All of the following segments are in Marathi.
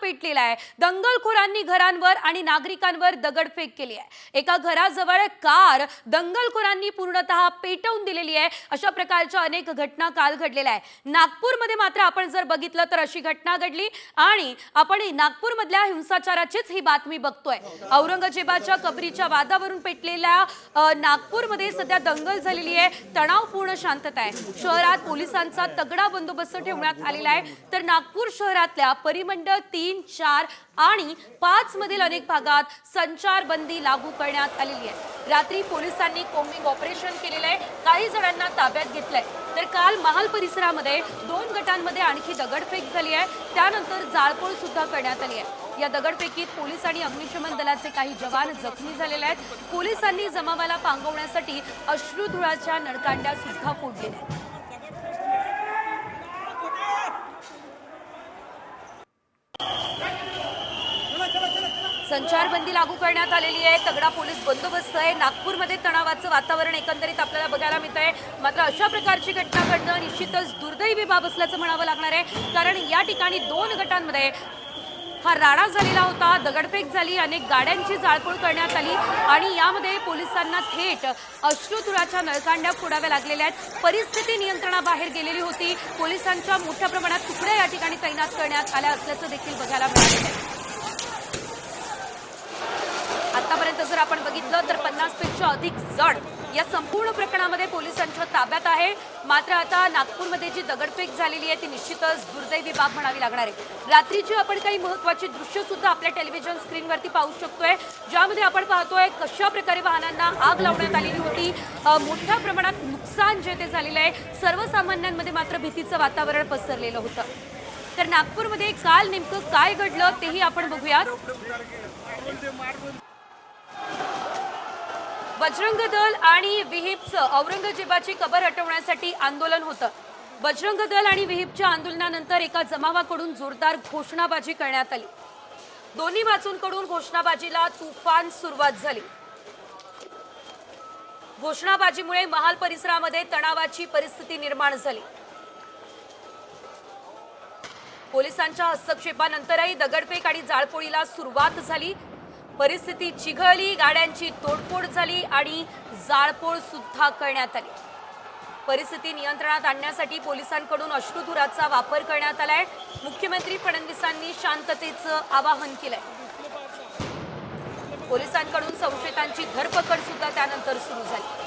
पेटलेला आहे। दंगलखोरांनी घरांवर आणि नागरिकांवर दगडफेक केली आहे। एका घराजवळ कार दंगलखोरांनी पूर्णतः पेटवून दिलेली आहे। अशा प्रकारच्या अनेक घटना काल घडलेल्या आहे। नागपूरमध्ये मात्र आपण जर बघितलं तर अशी घटना घडली आणि आपण नागपूरमधल्या हिंसाचाराचीच ही बातमी बघतोय। औरंगजेबाच्या कबरीच्या वादावरून पेटलेल्या नागपूरमध्ये सध्या दंगल झालेली आहे। तणावपूर्ण शांतता आहे। शहरात पोलिसांचा तगडा बंदोबस्त ठेवण्यात आलेला आहे। तर नागपूर शहरातल्या परिमंडळ 3, 4 आणि 5 मधील अनेक भागात संचारबंदी लागू करण्यात आलेली आहे। रात्री पोलिसांनी कोम्बिंग ऑपरेशन केलेलं आहे। काही जणांना ताब्यात घेतलंय। तर काल महाल परिसरामध्ये 2 गटांमध्ये आणखी दगडफेक झाली आहे। त्यानंतर जाळपोळ सुद्धा करण्यात आली आहे। या दगडफेकीत पोलीस आणि अग्निशमन दलाचे काही जवान जखमी झालेले आहेत। पोलिसांनी जमावाला पांगवण्यासाठी अश्रुधुराच्या नळकांड्या सुद्धा फोडलेल्या आहेत। संचारबंदी लागू करण्यात आलेली आहे। तगडा पोलीस बंदोबस्त आहे। नागपूरमध्ये तणावाचं वातावरण एकंदरीत आपल्याला बघायला मिळतंय। मात्र अशा प्रकारची घटना घडणं निश्चितच दुर्दैवी बाब असल्याचं म्हणावं लागणार आहे। कारण या ठिकाणी 2 गटांमध्ये हा राडा झालेला होता। दगडफेक झाली, अनेक गाड्यांची जाळपोळ करण्यात आली आणि यामध्ये पोलिसांना थेट अश्रुधुराच्या नळकांड्या फोडाव्या लागलेल्या आहेत। परिस्थिती नियंत्रणाबाहेर गेलेली होती। पोलिसांच्या मोठ्या प्रमाणात तुकड्या या ठिकाणी तैनात करण्यात आल्या असल्याचं देखील बघायला मिळालं आहे। आतापर्यंत जर आपण बघितलं तर 50 पेक्षा अधिक जण या संपूर्ण प्रकरणामध्ये पोलिसांच्या ताब्यात आहे। मात्र आता नागपूरमध्ये जी दगडफेक झालेली आहे ती निश्चितच दुर्दैवी बाब म्हणावी लागणार आहे। रात्रीची आपण काही महत्त्वाची दृश्य सुद्धा आपल्या टेलिव्हिजन स्क्रीनवरती पाहू शकतोय, ज्यामध्ये आपण पाहतोय कशा प्रकारे वाहनांना आग लावण्यात आलेली होती। मोठ्या प्रमाणात नुकसान जे ते झालेलं आहे। सर्वसामान्यांमध्ये मात्र भीतीचं वातावरण पसरलेलं होतं। तर नागपूरमध्ये काल नेमकं काय घडलं तेही आपण बघूयात। बजरंग दल आणि विहिपचं औरंगजेबाची कबर हटवण्यासाठी आंदोलन होतं। बजरंग दल आणि विहिपच्या आंदोलनानंतर एका जमावाकडून जोरदार घोषणाबाजी करण्यात आली। दोन्ही बाजूंकडून घोषणाबाजीला तुफान सुरुवात झाली। घोषणाबाजीमुळे महाल परिसरामध्ये तणावाची परिस्थिती निर्माण झाली। पोलिसांच्या हस्तक्षेपानंतरही दगडफेक आणि जाळपोळीला सुरुवात झाली। परिस्थिती चिघळली, गाड्यांची तोडफोड झाली आणि जाळपोळ सुद्धा करण्यात आली। परिस्थिती नियंत्रणात आणण्यासाठी पोलिसांकडून अश्रुधुराचा वापर करण्यात आलाय। मुख्यमंत्री फडणवीसांनी शांततेचं आवाहन केलंय। पोलिसांकडून संशयितांची धरपकड सुद्धा त्यानंतर सुरू झाली।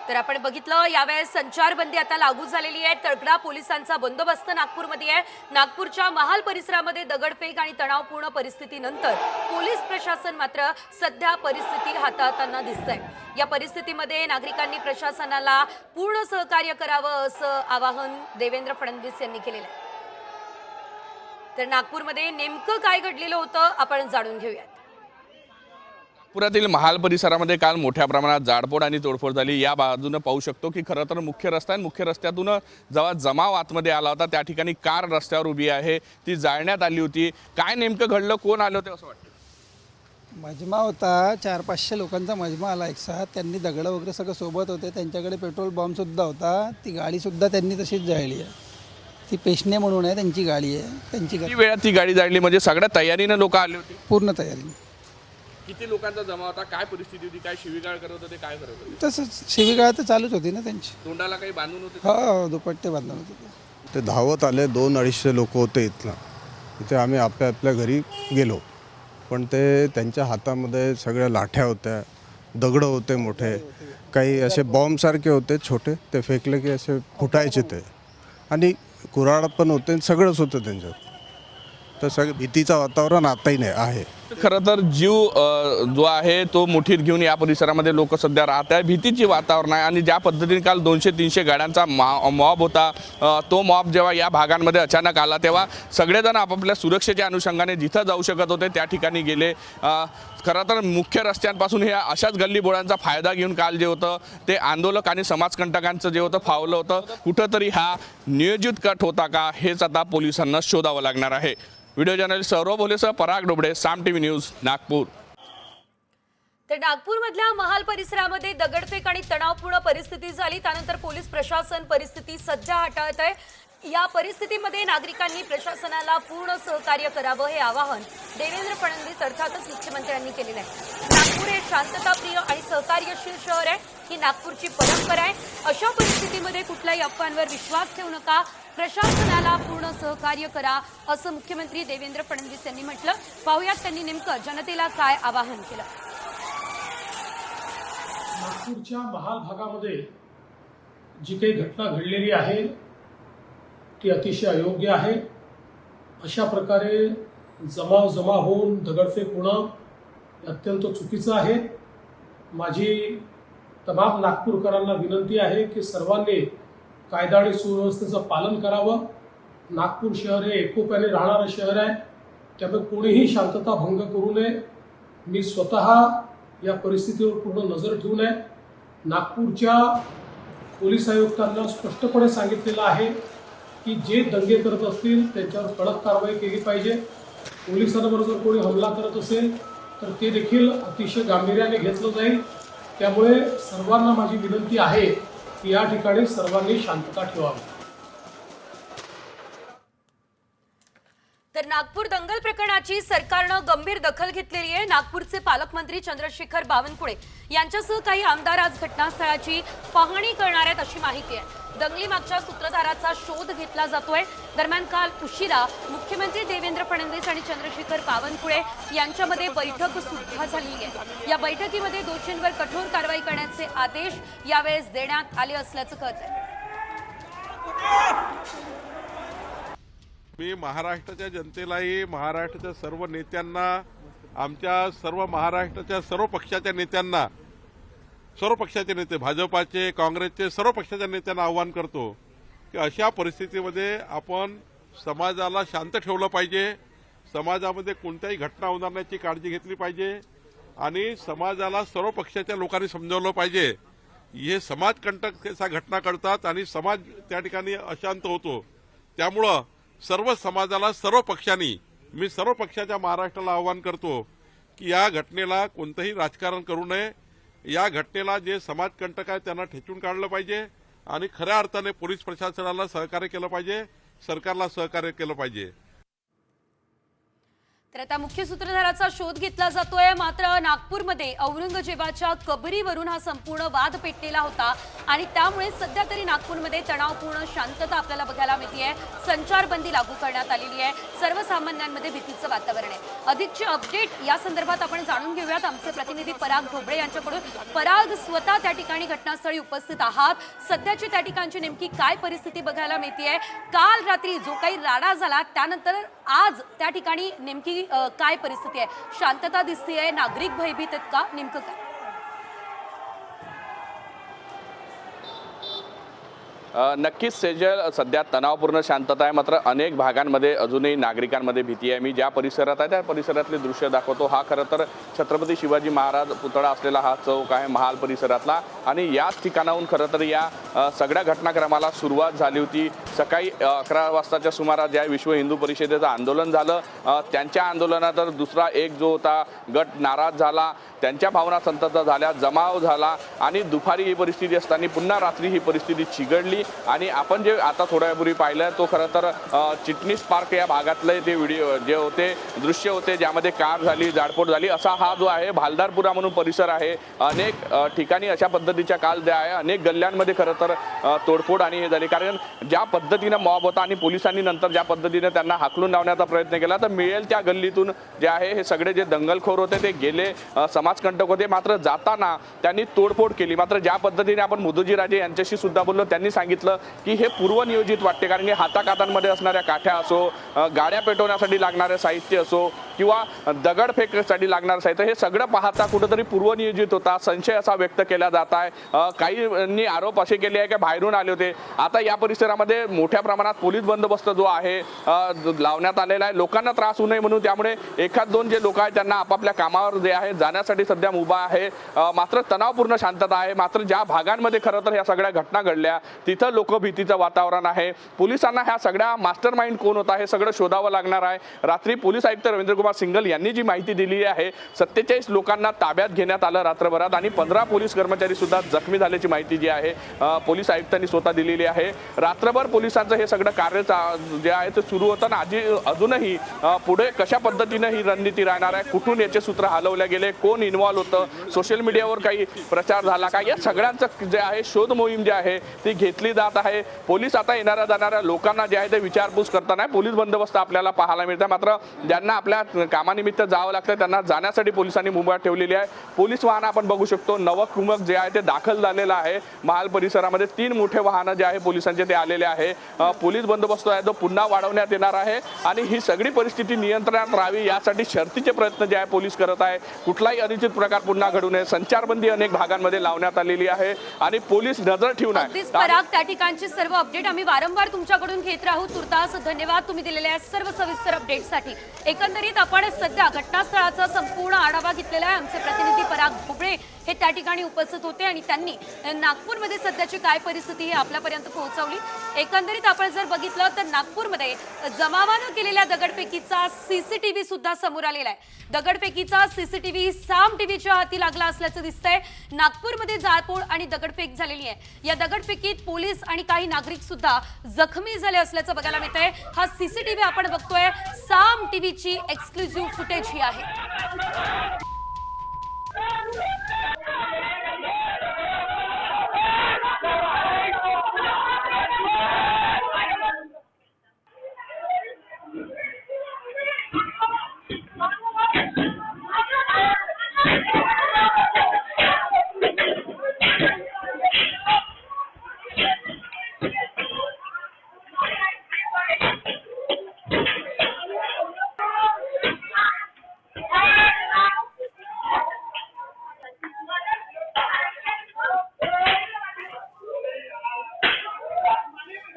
तर आपण बघितलं यावेळेस संचारबंदी आता लागू झालेली आहे। तगडा पोलिसांचा बंदोबस्त नागपूरमध्ये आहे। नागपूरच्या महाल परिसरामध्ये दगडफेक आणि तणावपूर्ण परिस्थितीनंतर पोलीस प्रशासन मात्र सध्या परिस्थिती हाताळताना दिसतंय। या परिस्थितीमध्ये नागरिकांनी प्रशासनाला पूर्ण सहकार्य करावं असं आवाहन देवेंद्र फडणवीस यांनी केलेलं आहे। तर नागपूरमध्ये नेमकं काय घडलेलं होतं आपण जाणून घेऊयात। नागपुरातील महाल परिसरामध्ये काल मोठ्या प्रमाणात जाळपोळ आणि तोडफोड झाली। या बाजूने पाहू शकतो की खरं तर मुख्य रस्ता आहे। मुख्य रस्त्यातून जेव्हा जमाव आतमध्ये आला होता त्या ठिकाणी कार रस्त्यावर उभी आहे, ती जाळण्यात आली होती। काय नेमकं घडलं, कोण आले होते असं वाटतं? मजमा होता, 400-500 लोकांचा मजमा आला एकसाथ। त्यांनी दगड वगैरे सगळं सोबत होते। त्यांच्याकडे पेट्रोल बॉम्ब सुद्धा होता। ती गाडी सुद्धा त्यांनी तशीच जाळली आहे। ती पेशणे म्हणून आहे, त्यांची गाडी आहे। त्यांची किती वेळात ती गाडी जाळली, म्हणजे सगळ्या तयारीनं लोक आले होते? पूर्ण तयारी। किती लोकांचा जमा होता, काय परिस्थिती होती, काय शिवीगाळ करत होते, काय करत होते? तसंच शिवीगाळ तर चालूच होती ना त्यांची। तोंडाला काही बांधून होते? हो, दुपट्टे बांधून होते। ते धावत आले, 200-250 लोक होते इथला। इथे आम्ही आपल्या घरी गेलो, पण ते त्यांच्या हातामध्ये सगळ्या लाठ्या होत्या, दगड होते मोठे, काही असे बॉम्बसारखे होते छोटे, ते फेकले की असे फुटायचे ते, आणि कुऱ्हाड पण होते, सगळंच होतं त्यांच्यात। तर सगळं भीतीचं वातावरण आताही नाही आहे। खरं तर जीव जो आहे तो मुठीत घेऊन या परिसरामध्ये लोक सध्या राहत आहे। भीतीची वातावरण आहे आणि ज्या पद्धतीने काल 200-300 गाड्यांचा मॉब होता, तो मॉब जेव्हा या भागांमध्ये अचानक आला तेव्हा सगळेजण आपापल्या सुरक्षेच्या अनुषंगाने जिथं जाऊ शकत होते त्या ठिकाणी गेले। खरं तर मुख्य रस्त्यांपासून हे अशाच गल्लीबोळांचा फायदा घेऊन काल जे होतं ते आंदोलक आणि समाजकंटकांचं जे होतं फावलं होतं। कुठंतरी हा नियोजित कट होता का, हेच आता पोलिसांना शोधावं लागणार आहे। व्हिडिओ जर्नलिस्ट सौरव भोलेसह पराग डोबडे, साम टीव्ही न्यूज, नागपूर। तर नागपूरमधल्या महाल परिसरामध्ये दगडफेक आणि तणावपूर्ण परिस्थिती झाली। त्यानंतर पोलीस प्रशासन परिस्थिती सध्या हाताळत आहे। या परिस्थितीमध्ये नागरिकांनी प्रशासनाला पूर्ण सहकार्य करावं हे आवाहन देवेंद्र फडणवीस अर्थातच मुख्यमंत्र्यांनी केलेलं आहे। नागपूर हे शांतताप्रिय आणि सहकार्यशील शहर आहे, ही नागपूरची परंपरा आहे। अशा परिस्थितीमध्ये कुठल्याही अफवांवर विश्वास ठेवू नका, प्रशासनाला पूर्ण सहकार्य करा, असं मुख्यमंत्री देवेंद्र फडणवीस यांनी म्हटलं। पाहुयात त्यांनी नेमकं जनतेला काय आवाहन केलं। नागपूरच्या महाल भागामध्ये जी काही घटना घडलेली आहे ती अतिशय अयोग्य आहे। अशा प्रकारे जमा होऊन दगडफेक होणं अत्यंत चुकीचं आहे। माझी तमाम नागपूरकरांना विनंती आहे की सर्वांनी कायदा आणि सुव्यवस्थेचं पालन करावं। नागपूर शहर हे एकोप्याने राहणारं शहर आहे, त्यामुळे कोणीही शांतता भंग करू नये। मी स्वतः या परिस्थितीवर पूर्ण नजर ठेवून आहे। नागपूरच्या पोलीस आयुक्तांना स्पष्टपणे सांगितलेलं आहे की जे दंगे करत असतील त्यांच्यावर कडक कारवाई केली पाहिजे। पोलिसांवर जर कोणी हमला करत असेल तर ते देखील अतिशय गांभीर्याने घेतलं जाईल। त्यामुळे सर्वांना माझी विनंती आहे की या ठिकाणी सर्वांनी शांतता ठेवावी। तर नागपूर दंगल प्रकरणाची सरकारनं गंभीर दखल घेतलेली आहे। नागपूरचे पालकमंत्री चंद्रशेखर बावनकुळे यांच्यासह काही आमदार आज घटनास्थळाची पाहणी करणार आहेत अशी माहिती आहे। दंगलीमागच्या सूत्रधाराचा शोध घेतला जातोय। दरम्यान काल उशिरा मुख्यमंत्री देवेंद्र फडणवीस आणि चंद्रशेखर बावनकुळे यांच्यामध्ये बैठक सुद्धा झाली आहे। या बैठकीमध्ये दोषींवर कठोर कारवाई करण्याचे आदेश यावेळेस देण्यात आले असल्याचं कळतंय। मी महाराष्ट्राच्या जनतेलाही, महाराष्ट्राच्या सर्व नेत्यांना, आमच्या सर्व महाराष्ट्राच्या सर्व पक्षाच्या नेत्यांना, सर्व पक्षाचे नेते, भाजपाचे, काँग्रेसचे, सर्व पक्षाच्या नेत्यांना आवाहन करतो की अशा परिस्थितीमध्ये आपण समाजाला शांत ठेवलं पाहिजे, समाजामध्ये कोणत्याही घटना होणार नाही याची काळजी घेतली पाहिजे आणि समाजाला सर्व पक्षाच्या लोकांनी समजावलं पाहिजे। हे समाजकंटक घटना घडतात आणि समाज त्या ठिकाणी अशांत होतो। त्यामुळं सर्व समाजाला, सर्व पक्षांनी, मी सर्व पक्षाच्या महाराष्ट्राला आवाहन करतो की या घटनेला कोणतंही राजकारण करू नये। या घटनेला जे समाजकंटक आहे त्यांना ठेचून काढलं पाहिजे आणि खऱ्या अर्थाने पोलीस प्रशासनाला सहकार्य केलं पाहिजे, सरकारला सहकार्य केलं पाहिजे। तर आता मुख्य सूत्रधाराचा शोध घेतला जातोय। मात्र नागपूरमध्ये औरंगजेबाच्या कबरीवरून हा संपूर्ण वाद पेटलेला होता आणि त्यामुळे सध्या तरी नागपूरमध्ये तणावपूर्ण शांतता आपल्याला बघायला मिळतेय। संचारबंदी लागू करण्यात आलेली आहे, सर्वसामान्यांमध्ये भीतीचं वातावरण आहे। अधिकचे अपडेट या संदर्भात आपण जाणून घेऊयात आमचे प्रतिनिधी पराग ढोबळे यांच्याकडून। पराग, स्वतः त्या ठिकाणी घटनास्थळी उपस्थित आहात, सध्याची त्या ठिकाणची नेमकी काय परिस्थिती बघायला मिळतेय? काल रात्री जो काही राडा झाला त्यानंतर आज त्या ठिकाणी नेमकी काय परिस्थिती आहे? शांतता दिसतेय, नागरिक भयभीत आहेत का, नेमकं काय? नक्कीच सेजल, सध्या तणावपूर्ण शांतता आहे, मात्र अनेक भागांमध्ये अजूनही नागरिकांमध्ये भीती आहे। मी ज्या परिसरात आहे त्या परिसरातले दृश्य दाखवतो। हा खरं तर छत्रपती शिवाजी महाराज पुतळा असलेला हा चौक आहे महाल परिसरातला आणि याच ठिकाणाहून खरं तर या सगळ्या घटनाक्रमाला सुरुवात झाली होती। सकाळी 11 वाजताच्या सुमारास ज्या विश्व हिंदू परिषदेचं आंदोलन झालं, त्यांच्या आंदोलनात दुसरा एक जो होता गट नाराज झाला, त्यांच्या भावना संतप्त झाल्या, जमाव झाला आणि दुपारी ही परिस्थिती असताना पुन्हा रात्री ही परिस्थिती चिघळली आणि आपण जे आता थोड्या वेळापूर्वी पाहिलं तो खरं तर चिटणीस पार्क या भागातले ते व्हिडिओ जे होते, दृश्य होते, ज्यामध्ये कार झाली, जाळपोळ झाली। असा हा जो आहे भालदारपुरा म्हणून परिसर आहे। अनेक ठिकाणी अशा पद्धतीच्या काल ज्या आहे, अनेक गल्ल्यांमध्ये खरं तर तोडफोड आणि हे झाली, कारण ज्या पद्धतीनं मॉब होता आणि पोलिसांनी नंतर ज्या पद्धतीने त्यांना हाकलून लावण्याचा प्रयत्न केला तर मिळेल त्या गल्लीतून जे आहे हे सगळे जे दंगलखोर होते ते गेले, समाजकंटक होते, मात्र जाताना त्यांनी तोडफोड केली। मात्र ज्या पद्धतीने आपण मुदुजी राजे यांच्याशी सुद्धा बोललो, त्यांनी सांगितलं की हे पूर्वनियोजित वाटते, कारण की हाताकातांमध्ये असणाऱ्या काठ्या असो, गाड्या पेटवण्यासाठी लागणारे साहित्य असो किंवा दगडफेकसाठी लागणारं साहित्य, हे सगळं पाहता कुठंतरी पूर्वनियोजित होता, संशय असा व्यक्त केला जात आहे। काहींनी आरोप असे केले आहे की बाहेरून आले होते। आता या परिसरामध्ये मोठ्या प्रमाणात पोलीस बंदोबस्त जो आहे लावण्यात आलेला आहे, लोकांना त्रास होऊ नये म्हणून। त्यामुळे एखाद दोन जे लोक आहेत त्यांना आपापल्या कामावर जे आहे जाण्यासाठी सध्या मुभा आहे, मात्र तणावपूर्ण शांतता आहे। मात्र ज्या भागांमध्ये खरं तर ह्या सगळ्या घटना घडल्या तिथं लोकभीतीचं वातावरण आहे. पोलिसांना ह्या सगळ्या मास्टर माइंड कोण होता हे सगळं शोधावं लागणार आहे. रात्री पोलीस आयुक्त रवींद्र कुमार सिंगल यांनी जी माहिती दिली आहे, 47 लोकांना ताब्यात घेण्यात आलं रात्रभरात आणि 15 पोलीस कर्मचारी सुद्धा जखमी झाल्याची माहिती जी आहे पोलीस आयुक्तांनी स्वतः दिलेली आहे. रात्रभर पोलिसांचं हे सगळं कार्य जे आहे ते सुरू होतं आणि अजूनही पुढे कशा पद्धतीने ही रणनीती राहणार आहे, कुठून याचे सूत्र हलवले गेले, कोण इन्व्हॉल्व होतं, सोशल मीडियावर काही प्रचार झाला का, या सगळ्यांचं जे आहे शोध मोहीम जी आहे ती घेतली जात आहे. पोलीस आता येणाऱ्या जाणाऱ्या लोकांना जे आहे ते विचारपूस करताना पोलीस बंदोबस्त आपल्याला पाहायला मिळतं. मात्र ज्यांना आपल्या कामानिमित्त जावं लागतं त्यांना जाण्यासाठी पोलिसांनी मुंबईत ठेवलेली आहे. पोलीस वाहन आपण बघू शकतो, नवकुमक जे आहे ते दाखल झालेलं आहे महाल परिसरामध्ये. 3 मोठे वाहनं जे आहे पोलिसांचे ते आलेले आहे. पोलीस बंदोबस्त आहे तो पुन्हा वाढवण्यात येणार आहे आणि ही सगळी परिस्थिती नियंत्रणात राहावी यासाठी शर्थीचे प्रयत्न जे आहे पोलीस करत आहे. कुठलाही अनुचित प्रकार पुन्हा घडू नये, संचारबंदी अनेक भागांमध्ये लावण्यात आलेली आहे आणि पोलीस नजर ठेवून आहे. अगदीच पराग, त्या ठिकाणची सर्व अपडेट आम्ही वारंवार तुमच्याकडून घेत राहू. तुर्तास धन्यवाद तुम्ही दिलेल्या सर्व सविस्तर अपडेटसाठी. एकंदरीत आपण सध्या घटनास्थळाचा संपूर्ण आढावा घेतलेला आहे. आमचे प्रतिनिधी पराग भोबळे हे त्या ठिकाणी उपस्थित होते आणि त्यांनी नागपूरमध्ये सध्याची काय परिस्थिती हे आपल्यापर्यंत पोहोचवली. एकंदरीत आपण जर बघितलं तर नागपूरमध्ये जमावानं केलेल्या दगडफेकीचा सीसीटीव्ही सुद्धा समोर आलेला आहे. दगडफेकीचा सीसीटीव्ही साम टीव्हीच्या हाती लागला असल्याचं दिसतंय. नागपूरमध्ये जाळपोळ आणि दगडफेक झालेली आहे. या दगडफेकीत पोलीस आणि काही नागरिक सुद्धा जखमी झाले असल्याचं बघायला मिळतंय. हा सीसीटीव्ही आपण बघतोय, साम टीव्हीची एक्सक्लुझिव्ह फुटेज ही आहे.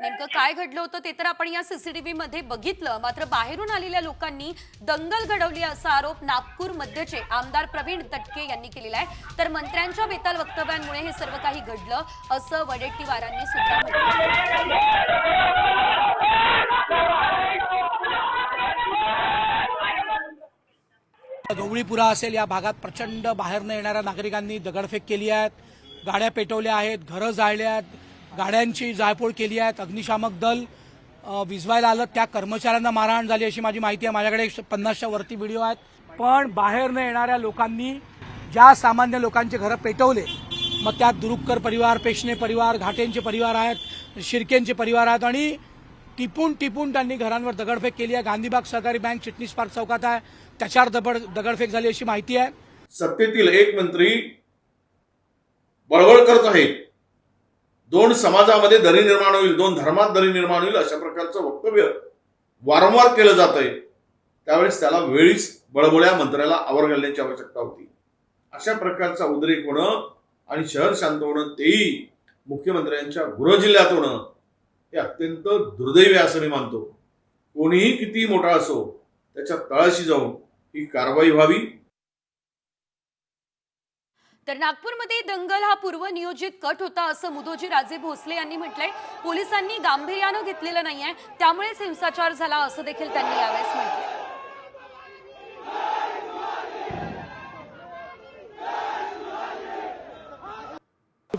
नेमकं काय घडलं होतं ते तर आपण या सीसीटीव्ही मध्ये बघितलं. मात्र बाहेरून आलेल्या लोकांनी दंगल घडवली असा आरोप नागपूर मध्यचे आमदार प्रवीण तटके यांनी केलेला आहे. तर मंत्र्यांच्या बेताल वक्तव्यांमुळे हे सर्व काही घडलं असं वडेट्टीवारांनी सुद्धा म्हटलं. गवळीपुरा असेल या भागात प्रचंड बाहेरनं येणाऱ्या नागरिकांनी दगडफेक केली आहे, गाड्या पेटवल्या आहेत, घरं जाळली आहेत, गाड्यांची जाळपोळ केली आहे. अग्निशामक दल विझवायला आलं, त्या कर्मचाऱ्यांना मारहाण झाली अशी माझी माहिती आहे. माझ्याकडे 50च्या वरती व्हिडिओ आहेत. पण बाहेरनं येणाऱ्या लोकांनी ज्या सामान्य लोकांचे घरं पेटवले, मग त्यात दुरुक्कर परिवार, पेशणे परिवार, घाटेंचे परिवार आहेत, शिर्केंचे परिवार आहेत आणि टिपून टिपून त्यांनी घरांवर दगडफेक केली आहे. गांधीबाग सहकारी बँक चिटणीस पार्क चौकात आहे, त्याच्यावर दगडफेक झाली अशी माहिती आहे. सत्तेतील एक मंत्री बळबळ करत आहेत, 2 समाजामध्ये दरी निर्माण होईल, 2 धर्मात दरी निर्माण होईल, अशा प्रकारचं वक्तव्य वारंवार केलं जात आहे. त्यावेळेस त्याला वेळीच बळबळ्या मंत्र्याला आवर घालण्याची आवश्यकता होती. अशा प्रकारचा उद्रेक होणं आणि शहर शांत होणं, तेही मुख्यमंत्र्यांच्या गृह जिल्ह्यात होणं, हे अत्यंत दुर्दैवी असं मी मानतो. कोणीही किती मोठा असो त्याच्या तळाशी जाऊन ही कारवाई व्हावी. तर नागपूरमध्ये दंगल हा पूर्वनियोजित कट होता असं मुदोजी राजे भोसले यांनी म्हटलंय. पोलिसांनी गांभीर्यानं घेतलेलं नाहीये, त्यामुळेच हिंसाचार झाला असं देखील त्यांनी यावेळेस म्हटलंय.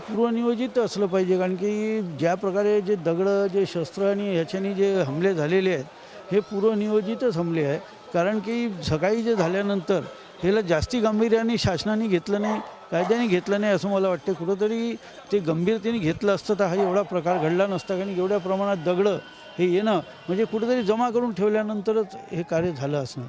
पूर्वनियोजित असलं पाहिजे, कारण की ज्या प्रकारे जे दगडं, जे शस्त्र आणि ह्याच्यानी जे हमले झालेले आहेत हे पूर्वनियोजितच हमले आहे. कारण की सकाळी जे झाल्यानंतर ह्याला जास्ती गांभीर्याने शासनाने घेतलं नाही, कायद्याने घेतलं नाही असं मला वाटतं. कुठंतरी ते गंभीरतेने घेतलं असतं तर हा एवढा प्रकार घडला नसता. कारण एवढ्या प्रमाणात दगडं हे येणं म्हणजे कुठंतरी जमा करून ठेवल्यानंतरच हे कार्य झालं असणार.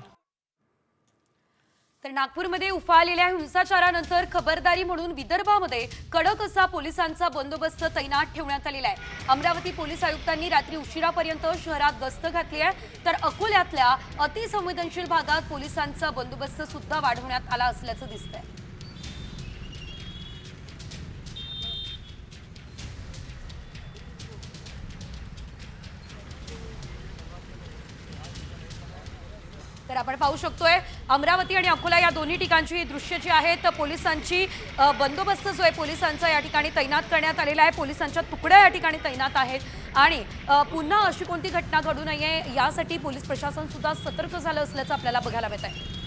तर नागपूरमध्ये उफाळलेल्या हिंसाचारानंतर खबरदारी म्हणून विदर्भामध्ये कडक असा पोलिसांचा बंदोबस्त तैनात ठेवण्यात आलेला आहे. अमरावती पोलीस आयुक्तांनी रात्री उशिरापर्यंत शहरात गस्त घातली आहे. तर अकोल्यातल्या अतिसंवेदनशील भागात पोलिसांचा बंदोबस्त सुद्धा वाढवण्यात आला असल्याचं दिसतंय. तर आपण पाहू शकतोय अमरावती आणि अकोला या दोन्ही ठिकाणची ही दृश्य जी आहेत पोलिसांची बंदोबस्त जो आहे पोलिसांचा या ठिकाणी तैनात करण्यात आलेला आहे. पोलिसांच्या तुकड्या या ठिकाणी तैनात आहेत आणि पुन्हा अशी कोणती घटना घडू नये यासाठी पोलीस प्रशासन सुद्धा सतर्क झालं असल्याचं आपल्याला बघायला मिळत आहे.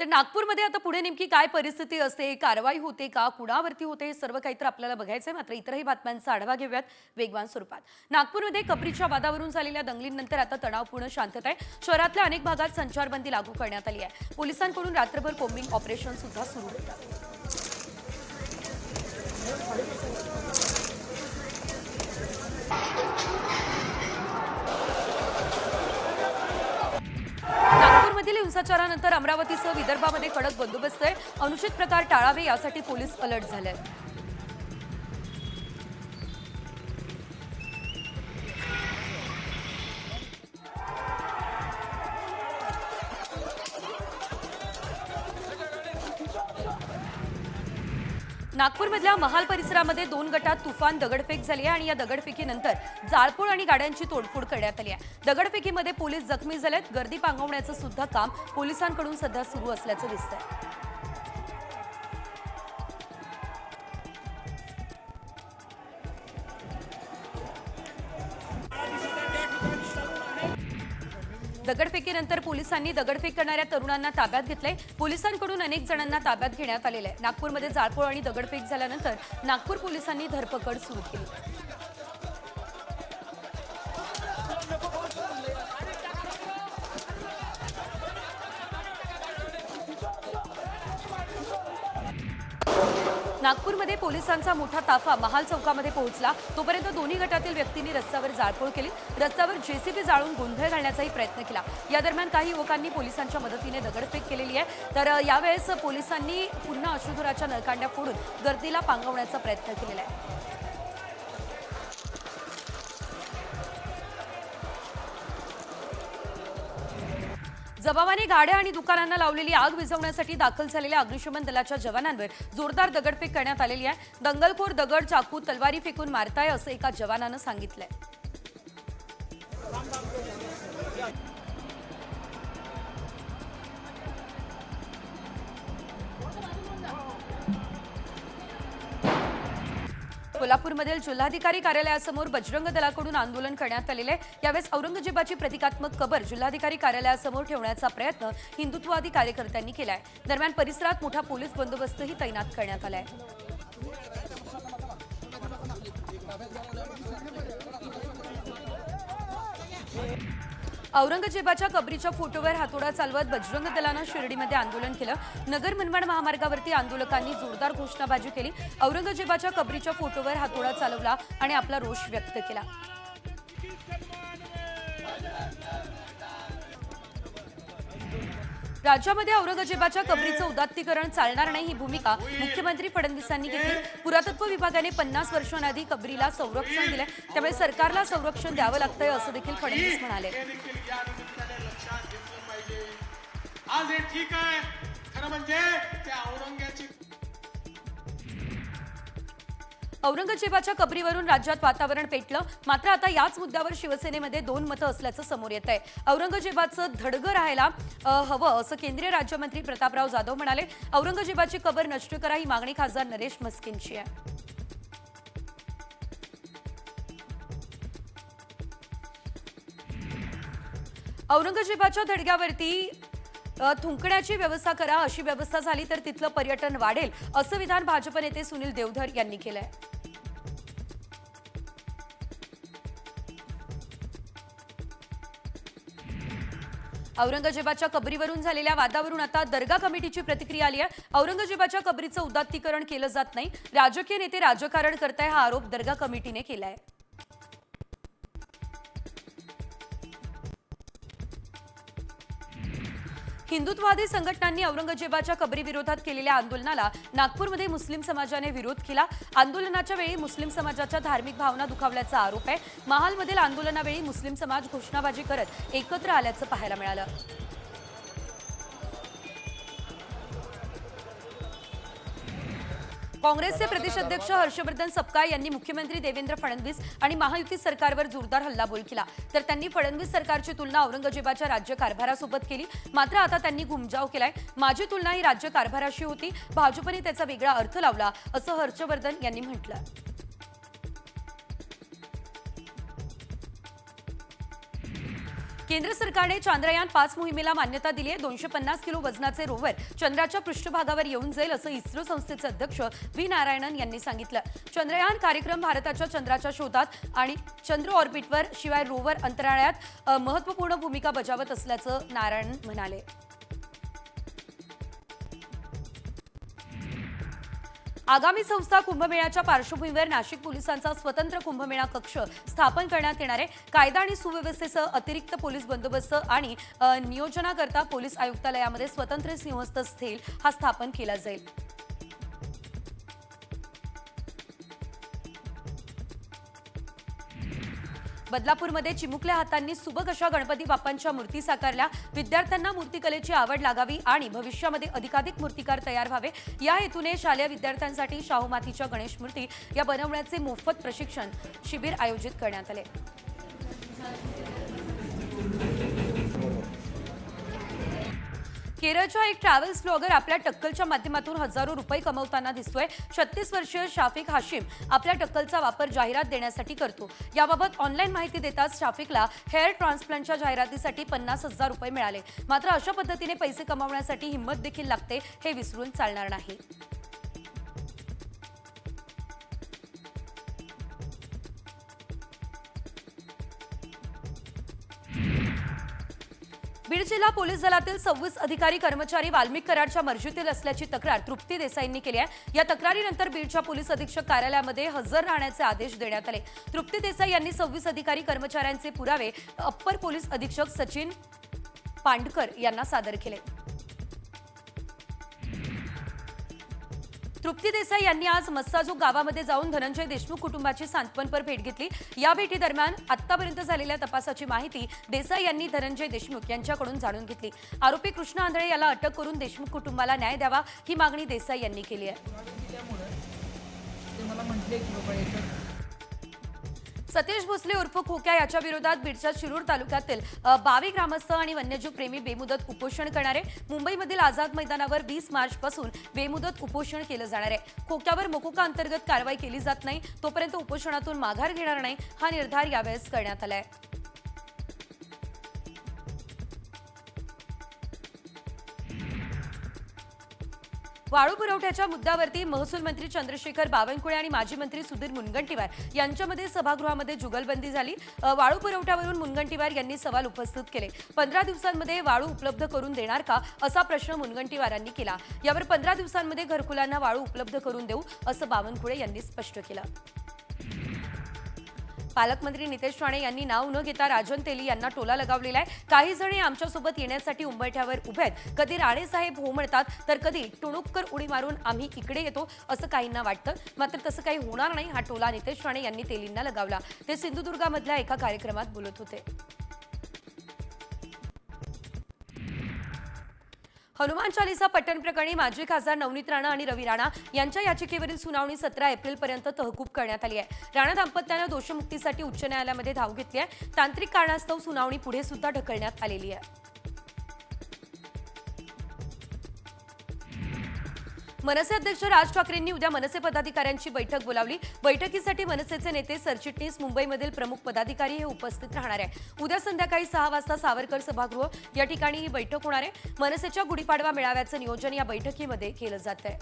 तर नागपूरमध्ये आता पुढे नेमकी काय परिस्थिती असते, कारवाई होते का, कुणावरती होते, हे सर्व काही तर आपल्याला बघायचंय. मात्र इतरही बातम्यांचा आढावा घेऊयात वेगवान स्वरूपात. नागपूरमध्ये कबरीच्या वादावरून झालेल्या दंगलीनंतर आता तणावपूर्ण शांतता आहे. शहरातल्या अनेक भागात संचारबंदी लागू करण्यात आली आहे. पोलिसांकडून रात्रभर कोम्बिंग ऑपरेशन सुद्धा सुरू होतं. नागपूरमधील हिंसाचारानंतर अमरावतीसह विदर्भामध्ये कडक बंदोबस्त आहे. अनुचित प्रकार टाळावे यासाठी पोलीस अलर्ट झाले आहेत. नागपूरमधल्या महाल परिसरामध्ये 2 गटात तुफान दगडफेक झाली आहे आणि या दगडफेकीनंतर जाळपोळ आणि गाड्यांची तोडफोड करण्यात आली आहे. दगडफेकीमध्ये पोलीस जखमी झालेत. गर्दी पांगवण्याचं सुद्धा काम पोलिसांकडून सध्या सुरू असल्याचं दिसतंय. दगडफेकीनंतर पोलिसांनी दगडफेक करणाऱ्या तरुणांना ताब्यात घेतलंय. पोलिसांकडून अनेक जणांना ताब्यात घेण्यात आलेलं आहे. नागपूरमध्ये जाळपोळ आणि दगडफेक झाल्यानंतर नागपूर पोलिसांनी धरपकड सुरू केली. नागपूरमध्ये पोलिसांचा मोठा ताफा महाल चौकामध्ये पोहोचला. तोपर्यंत दोन्ही गटातील व्यक्तींनी रस्त्यावर जाळपोळ केली. रस्त्यावर जेसीबी जाळून गोंधळ घालण्याचाही प्रयत्न केला. या दरम्यान काही युवकांनी पोलिसांच्या मदतीने दगडफेक केलेली आहे. तर यावेळेस पोलिसांनी पुन्हा अश्रुधुराच्या नळकांड्या फोडून गर्दीला पांगवण्याचा प्रयत्न केलेला आहे. जबाबाने गाड्या आणि दुकानांना लावलेली आग विझवण्यासाठी दाखल झालेल्या अग्निशमन दलाच्या जवानांवर जोरदार दगडफेक करण्यात आलेली आहे. दंगलखोर दगड, चाकू, तलवारी फेकून मारताय असं एका जवानानं सांगितलंय. कोल्हापूरमधील जिल्हाधिकारी कार्यालयासमोर बजरंग दलाकडून आंदोलन करण्यात आलेले आहे. यावेळेस औरंगजेबाची प्रतिकात्मक कबर जिल्हाधिकारी कार्यालयासमोर ठेवण्याचा प्रयत्न हिंदुत्ववादी कार्यकर्त्यांनी केला आहे. दरम्यान परिसरात मोठा पोलीस बंदोबस्तही तैनात करण्यात आला आहे. औरंगजेबाच्या कबरीच्या फोटोवर हातोडा चालवत बजरंग दलानं शिर्डीमध्ये आंदोलन केलं. नगर मनमाड महामार्गावरती आंदोलकांनी जोरदार घोषणाबाजी केली. औरंगजेबाच्या कबरीच्या फोटोवर हातोडा चालवला आणि आपला रोष व्यक्त केला. राज्यामध्ये औरंगजेबाच्या कबरीचं उदात्तीकरण चालणार नाही ही भूमिका मुख्यमंत्री फडणवीसांनी घेतली. पुरातत्व विभागाने 50 वर्षांआधी कबरीला संरक्षण दिले, त्यामुळे सरकारला संरक्षण द्यावं लागतंय असं देखील फडणवीस म्हणाले. आज हे ठीक आहे, खरं म्हणजे त्या औरंगजेबाच्या कबरीवरून राज्यात वातावरण पेटलं. मात्र आता याच मुद्द्यावर शिवसेनेमध्ये 2 मतं असल्याचं समोर येत आहे. औरंगजेबाचं धडगं राहायला हवं असं केंद्रीय राज्यमंत्री प्रतापराव जाधव म्हणाले. औरंगजेबाची कबर नष्ट करा ही मागणी खासदार नरेश मस्किनची आहे. औरंगजेबाच्या धडग्यावरती थुंकण्याची व्यवस्था करा. अशी व्यवस्था झाली तर तिथलं पर्यटन वाढेल असं विधान भाजप नेते सुनील देवधर यांनी केलंय. औरंगजेबाच्या कबरीवरून झालेल्या वादावरून आता दर्गा कमिटीची प्रतिक्रिया आली आहे. औरंगजेबाच्या कबरीचं उदात्तीकरण केलं जात नाही, राजकीय नेते राजकारण करताय हा आरोप दर्गा कमिटीने केलाय. हिंदुत्ववादी संघटनांनी औरंगजेबाच्या कबरीविरोधात केलेल्या आंदोलनाला नागपूरमध्ये मुस्लिम समाजाने विरोध केला. आंदोलनाच्या वेळी मुस्लिम समाजाच्या धार्मिक भावना दुखावल्याचा आरोप आहे. महालमधील आंदोलनावेळी मुस्लिम समाज घोषणाबाजी करत एकत्र आल्याचं पाहायला मिळालं. काँग्रेसचे प्रदेशाध्यक्ष हर्षवर्धन सपकाळ यांनी मुख्यमंत्री देवेंद्र फडणवीस आणि महायुती सरकारवर जोरदार हल्लाबोल केला. तर त्यांनी फडणवीस सरकारची तुलना औरंगजेबाच्या राज्य कारभारासोबत केली. मात्र आता त्यांनी घुमजाव केलाय. माझी तुलना ही राज्य कारभाराशी होती. भाजपने त्याचा वेगळा अर्थ लावला असं हर्षवर्धन यांनी म्हटलं. केंद्र सरकारने चांद्रयान 5 मोहिमेला मान्यता दिली आहे. 250 किलो वजनाचे रोवर चंद्राच्या पृष्ठभागावर येऊन जाईल असं इस्रो संस्थेचे अध्यक्ष व्ही नारायणन यांनी सांगितलं. चंद्रयान कार्यक्रम भारताच्या चंद्राच्या शोधात आणि चंद्र ऑर्बिटवर शिवाय रोवर अंतराळात महत्त्वपूर्ण भूमिका बजावत असल्याचं नारायणन म्हणाले. आगामी संस्था कुंभमेळ्याच्या पार्श्वभूमीवर नाशिक पोलिसांचा स्वतंत्र कुंभमेळा कक्ष स्थापन करण्यात येणार आहे. कायदा आणि सुव्यवस्थेसह अतिरिक्त पोलीस बंदोबस्त आणि नियोजनाकरता पोलीस आयुक्तालयामध्ये स्वतंत्र सिंहस्थ सेल हा स्थापन केला जाईल. बदलापूरमध्ये चिमुकल्या हातांनी सुबक अशा गणपती बाप्पांच्या मूर्ती साकारल्या. विद्यार्थ्यांना मूर्तिकलेची आवड लागावी आणि भविष्यामध्ये अधिकाधिक मूर्तिकार तयार व्हावे या हेतूने शालेय विद्यार्थ्यांसाठी शाहू मातीच्या गणेश मूर्ती या बनवण्याचे मोफत प्रशिक्षण शिबिर आयोजित करण्यात आले. केरळच्या एक ट्रॅव्हल्स ब्लॉगर आपल्या टक्कलच्या माध्यमातून हजारो रुपये कमवताना दिसतोय. 36 वर्षीय शाफिक हाशिम आपल्या टक्कलचा वापर जाहिरात देण्यासाठी करतो. याबाबत ऑनलाईन माहिती देताच शाफिकला हेअर ट्रान्सप्लांटच्या जाहिरातीसाठी 50,000 रुपये मिळाले. मात्र अशा पद्धतीने पैसे कमावण्यासाठी हिंमत देखील लागते, हे विसरून चालणार नाही. बीड जिल्हा पोलीस दलातील 26 अधिकारी कर्मचारी वाल्मिक कराडच्या मर्जीतील असल्याची तक्रार तृप्ती देसाईंनी केली आहे. या तक्रारीनंतर बीडच्या पोलीस अधीक्षक कार्यालयामध्ये हजर राहण्याचे आदेश देण्यात आले. तृप्ती देसाई यांनी 26 अधिकारी कर्मचाऱ्यांचे पुरावे अप्पर पोलीस अधीक्षक सचिन पांडकर यांना सादर केले. तृप्ती देसाई यांनी आज मस्साजोग गावामध्ये जाऊन धनंजय देशमुख कुटुंबाची सांत्वनपर भेट घेतली. या भेटीदरम्यान आतापर्यंत झालेल्या तपासाची माहिती देसाई यांनी धनंजय देशमुख यांच्याकडून जाणून घेतली. आरोपी कृष्ण आंधळे याला अटक करून देशमुख कुटुंबाला न्याय द्यावा ही मागणी देसाई यांनी केली आहे. सतीश भोसले उर्फ खोक्या याच्या विरोधात बीडच्या शिरूर तालुक्यातील 22 ग्रामस्थ आणि वन्यजीव प्रेमी बेमुदत उपोषण करणार आहे. मुंबईमधील आझाद मैदानावर 20 मार्चपासून बेमुदत उपोषण केलं जाणार आहे. खोक्यावर मोकोका अंतर्गत कारवाई केली जात नाही तोपर्यंत उपोषणातून माघार घेणार नाही हा निर्धार यावेळेस करण्यात आलाय. वाळू पुरवठ्याच्या मुद्द्यावरती महसूल मंत्री चंद्रशेखर बावनकुळे आणि माजी मंत्री सुधीर मुनगंटीवार यांच्यामध्ये सभागृहामध्ये जुगलबंदी झाली. वाळू पुरवठ्यावरून मुनगंटीवार यांनी सवाल उपस्थित केले. 15 दिवसांमध्ये वाळू उपलब्ध करून देणार का असा प्रश्न मुनगंटीवारांनी केला. यावर 15 दिवसांमध्ये घरकुलांना वाळू उपलब्ध करून देऊ असं बावनकुळे यांनी स्पष्ट केलं. पालकमंत्री नितेश राणे यांनी नाव न घेता राजन तेली यांना टोला लगावलेला आहे. काही जण आमच्यासोबत येण्यासाठी उंबरठ्यावर उभे आहेत. कधी राणे साहेब हो म्हणतात तर कधी टुणुक्कर उडी मारून आम्ही इकडे येतो असं काहींना वाटतं. मात्र तसं काही होणार नाही हा टोला नितेश राणे यांनी तेलींना लगावला. ते सिंधुदुर्गामधल्या एका कार्यक्रमात बोलत होते. हनुमान चालीसा पठण प्रकरणी माजी खासदार नवनीत राणा आणि रवी राणा यांच्या याचिकेवरील सुनावणी 17 एप्रिलपर्यंत तहकूब करण्यात आली आहे. राणा दाम्पत्यानं दोषमुक्तीसाठी उच्च न्यायालयामध्ये धाव घेतली आहे. तांत्रिक कारणास्तव सुनावणी पुढे सुद्धा ढकलण्यात आलेली आहे. मनसे अध्यक्ष राज ठाकरेंनी उद्या मनसे पदाधिकाऱ्यांची बैठक बोलावली. बैठकीसाठी मनसेचे नेते सरचिटणीस मुंबईमधील प्रमुख पदाधिकारी हे उपस्थित राहणार आहे. उद्या संध्याकाळी 6 वाजता सावरकर सभागृह या ठिकाणी ही बैठक होणार आहे. मनसेच्या गुढीपाडवा मेळाव्याचं नियोजन या बैठकीमध्ये केलं जात आहे.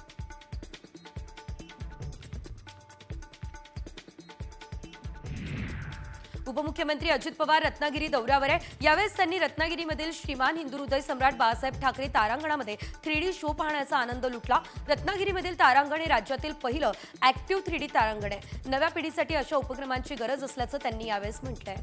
उपमुख्यमंत्री अजित पवार रत्नागिरी दौऱ्यावर आहे. यावेळेस त्यांनी रत्नागिरीमधील श्रीमान हिंदू हृदय सम्राट बाळासाहेब ठाकरे तारांगणामध्ये 3D शो पाहण्याचा आनंद लुटला. रत्नागिरीमधील तारांगण हे राज्यातील पहिलं ऍक्टिव्ह 3D तारांगण आहे. नव्या पिढीसाठी अशा उपक्रमांची गरज असल्याचं त्यांनी यावेळेस म्हटलंय.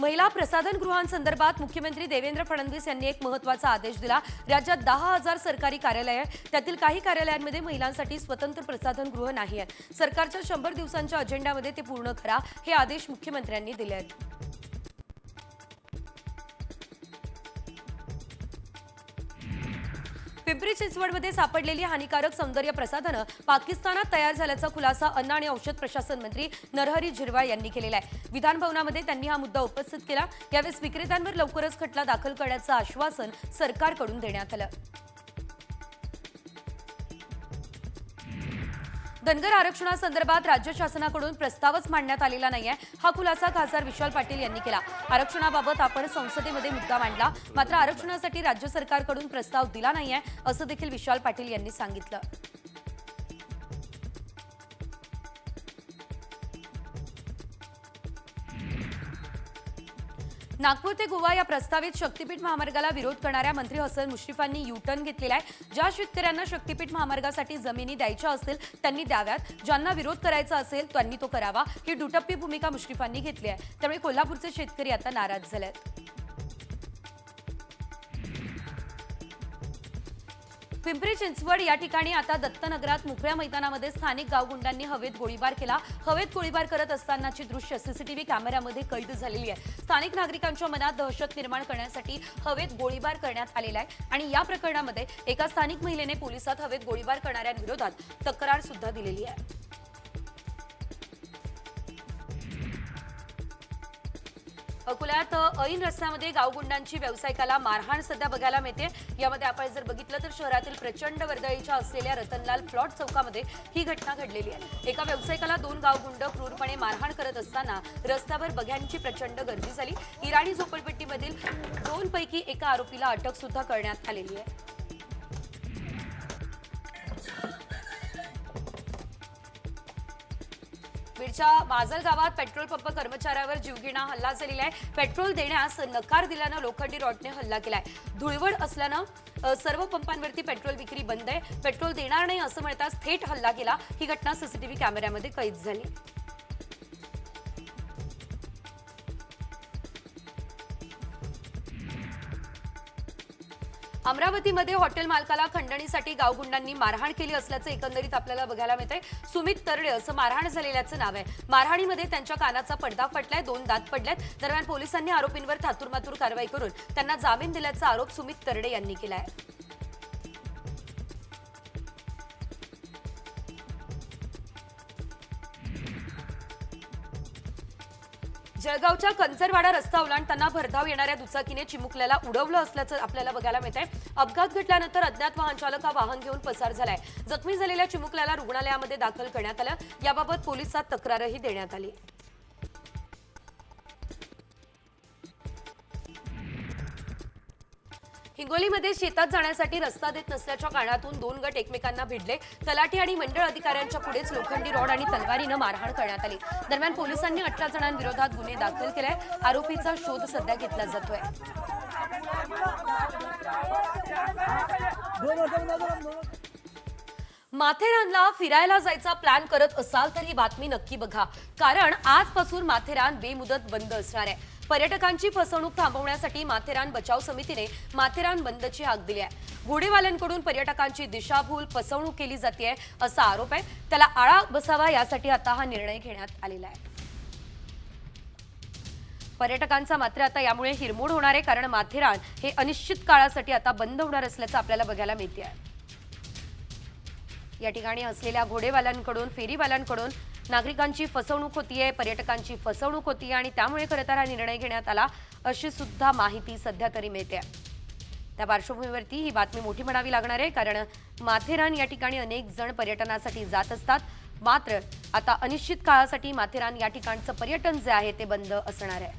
महिला प्रसाधनगृहांसंदर्भात मुख्यमंत्री देवेंद्र फडणवीस यांनी एक महत्त्वाचा आदेश दिला. राज्यात 10,000 सरकारी कार्यालय आहेत. त्यातील काही कार्यालयांमध्ये महिलांसाठी स्वतंत्र प्रसाधनगृह नाही आहे. सरकारच्या 100 दिवसांच्या अजेंड्यामध्ये ते पूर्ण करा हे आदेश मुख्यमंत्र्यांनी दिले आहेत. पिंपरी चिंचवडमध्ये सापडलेली हानिकारक सौंदर्य प्रसाधनं पाकिस्तानात तयार झाल्याचा खुलासा अन्न आणि औषध प्रशासन मंत्री नरहरी झिरवाळ यांनी केलेला आहे. विधान भवनामध्ये त्यांनी हा मुद्दा उपस्थित केला. यावेळी विक्रेत्यांवर लवकरच खटला दाखल करण्याचं आश्वासन सरकारकडून देण्यात आलं. धनगर आरक्षणासंदर्भात राज्य शासनाकडून प्रस्तावच मांडण्यात आलेला नाहीये. हा खुलासा खासदार विशाल पाटील यांनी केला. आरक्षणाबाबत आपण संसदेमध्ये मुद्दा मांडला, मात्र आरक्षणासाठी राज्य सरकारकडून प्रस्ताव दिला नाहीये असं देखील विशाल पाटील यांनी सांगितलं. नागपूर ते गोवा या प्रस्तावित शक्तीपीठ महामार्गाला विरोध करणाऱ्या मंत्री हसन मुश्रीफांनी यू-टर्न घेतलेला आहे. ज्या शेतकऱ्यांना शक्तीपीठ महामार्गासाठी जमिनी द्यायच्या असतील त्यांनी द्याव्यात, ज्यांना विरोध करायचा असेल त्यांनी तो करावा, ही दुटप्पी भूमिका मुश्रीफांनी घेतली आहे. त्यामुळे कोल्हापूरचे शेतकरी आता नाराज झाले आहेत. पिंपरी चिंचवड या ठिकाणी आता दत्तनगरात मोकळ्या मैदानामध्ये स्थानिक गावगुंडांनी हवेत गोळीबार केला. हवेत गोळीबार करत असतानाची दृश्य सीसीटीव्ही कॅमेऱ्यामध्ये कैद झालेली आहे. स्थानिक नागरिकांच्या मनात दहशत निर्माण करण्यासाठी हवेत गोळीबार करण्यात आलेला आहे आणि या प्रकरणामध्ये एका स्थानिक महिलेने पोलिसात हवेत गोळीबार करणाऱ्यांविरोधात तक्रार सुद्धा दिलेली आहे. अकोल्यात ऐन रस्त्यामध्ये गावगुंडांची व्यावसायिकाला मारहाण सध्या बघायला मिळते. यामध्ये आपण जर बघितलं तर शहरातील प्रचंड वर्दळीच्या असलेल्या रतनलाल प्लॉट चौकामध्ये ही घटना घडलेली आहे. एका व्यावसायिकाला 2 गावगुंड क्रूरपणे मारहाण करत असताना रस्त्यावर बघ्यांची प्रचंड गर्दी झाली. इराणी झोपडपट्टीमधील 2 पैकी एका आरोपीला अटक सुद्धा करण्यात आलेली आहे. बीडच्या माजल गावात पेट्रोल पंप कर्मचाऱ्यावर जीवघेणा हल्ला झालेला आहे. पेट्रोल देण्यास नकार दिल्यानं लोखंडी रॉडने हल्ला केलाय. धुळवड असल्यानं सर्व पंपांवरती पेट्रोल विक्री बंद आहे. पेट्रोल देणार नाही असं म्हणताच थेट हल्ला केला. ही घटना सीसीटीव्ही कॅमेऱ्यामध्ये कैद झाली. अमरावतीमध्ये हॉटेल मालकाला खंडणीसाठी गावगुंडांनी मारहाण केली असल्याचं एकंदरीत आपल्याला बघायला मिळतंय. सुमित तरडे असं मारहाण झालेल्याचं नाव आहे. मारहाणीमध्ये त्यांच्या कानाचा पडदा फटलाय, 2 दात पडलेत. दरम्यान पोलिसांनी आरोपींवर थातुरमातुर कारवाई करून त्यांना जामीन दिल्याचा आरोप सुमित तरडे यांनी केलाय. जळगावच्या कंचरवाडा रस्ता ओलांडताना भरधाव येणाऱ्या दुचाकीने चिमुकल्याला उडवलं असल्याचं आपल्याला बघायला मिळतंय. अपघात घडल्यानंतर अज्ञात वाहन चालक हा वाहन घेऊन पसार झालाय. जखमी झालेल्या चिमुकल्याला रुग्णालयामध्ये दाखल करण्यात आलं. याबाबत पोलिसात तक्रारही देण्यात आली. हिंगोलीमध्ये शेतात जाण्यासाठी रस्ता देत नसल्याच्या कारणातून 2 गट एकमेकांना भिडले. तलाठी आणि मंडळ अधिकाऱ्यांच्या पुढेच लोखंडी रॉड आणि तलवारीनं मारहाण करण्यात आली. दरम्यान पोलिसांनी 18 जणांविरोधात गुन्हे दाखल केलाय. आरोपीचा शोध सध्या घेतला जातोय. माथेरानला फिरायला जायचा प्लॅन करत असाल तर ही बातमी नक्की बघा, कारण आजपासून माथेरान बेमुदत बंद असणार आहे. पर्यटकांची फसवणूक थांबवण्यासाठी माथेरान बचाव समितीने माथेरान बंदची हाक दिली आहे. घोडेवाल्यांकडून पर्यटकांची दिशाभूल, फसवणूक केली जाते असा आरोप आहे. त्याला आळा बसावा यासाठी आता हा निर्णय घेण्यात आलेला आहे. पर्यटकांचा मात्र आता यामुळे हिरमोड होणार आहे, कारण माथेरान हे अनिश्चित काळासाठी आता बंद होणार असल्याचं आपल्याला बघायला मिळते आहे. या ठिकाणी असलेल्या घोडेवाल्यांकडून, फेरीवाल्यांकडून नागरिकांची फसवणूक होतीये, पर्यटकांची फसवणूक होतीये आणि त्यामुळे खरं तर हा निर्णय घेण्यात आला अशी सुद्धा माहिती सध्या तरी मिळते. त्या पार्श्वभूमीवरती ही बातमी मोठी म्हणावी लागणार आहे, कारण माथेरान या ठिकाणी अनेक जण पर्यटनासाठी जात असतात. मात्र आता अनिश्चित काळासाठी माथेरान या ठिकाणचं पर्यटन जे आहे ते बंद असणार आहे.